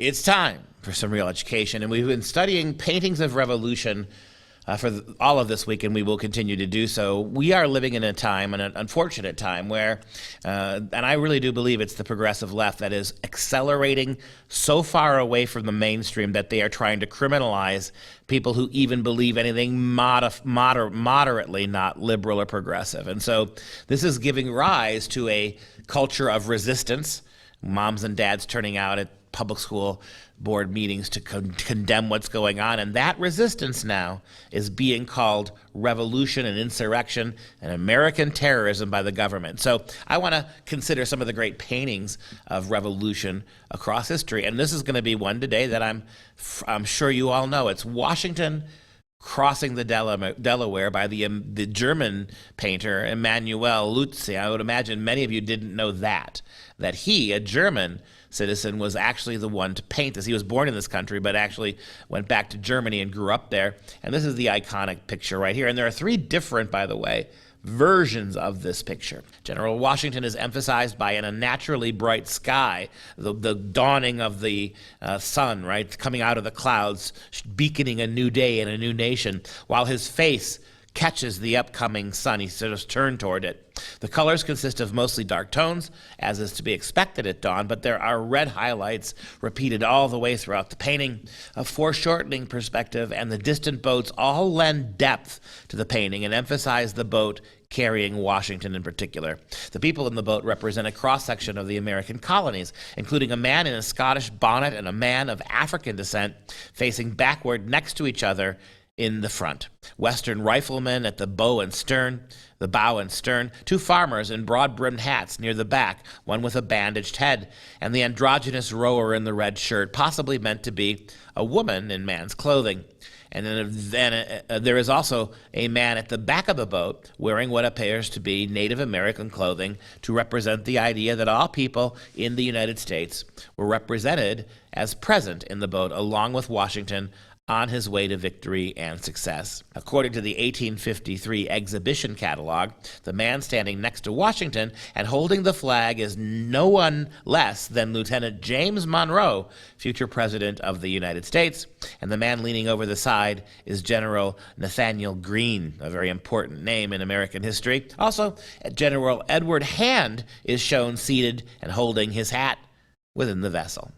It's time for some real education, and we've been studying paintings of revolution for all of this week, and we will continue to do so. We are living in a time, an unfortunate time, where, and I really do believe it's the progressive left that is accelerating so far away from the mainstream that they are trying to criminalize people who even believe anything moderately not liberal or progressive. And so this is giving rise to a culture of resistance, moms and dads turning out at public school board meetings to condemn what's going on, and that resistance now is being called revolution and insurrection and American terrorism by the government. So I want to consider some of the great paintings of revolution across history, and this is going to be one today that I'm sure you all know. It's Washington crossing the Delaware by the German painter Emanuel Leutze. I would imagine many of you didn't know that he, a German citizen, was actually the one to paint this. He was born in this country, but actually went back to Germany and grew up there. And this is the iconic picture right here. And there are three different, by the way, versions of this picture. General Washington is emphasized by an unnaturally bright sky, the dawning of the sun, right, coming out of the clouds, beaconing a new day and a new nation, while his face catches the upcoming sun. He sort of turned toward it. The colors consist of mostly dark tones, as is to be expected at dawn, but there are red highlights repeated all the way throughout the painting. A foreshortening perspective and the distant boats all lend depth to the painting and emphasize the boat carrying Washington in particular. The people in the boat represent a cross-section of the American colonies, including a man in a Scottish bonnet and a man of African descent facing backward next to each other in the front. Western riflemen at the bow and stern, two farmers in broad-brimmed hats near the back, one with a bandaged head, and the androgynous rower in the red shirt, possibly meant to be a woman in man's clothing. And then there is also a man at the back of the boat wearing what appears to be Native American clothing to represent the idea that all people in the United States were represented as present in the boat, along with Washington, on his way to victory and success. According to the 1853 exhibition catalog, the man standing next to Washington and holding the flag is no one less than Lieutenant James Monroe, future President of the United States, and the man leaning over the side is General Nathaniel Greene, a very important name in American history. Also, General Edward Hand is shown seated and holding his hat within the vessel.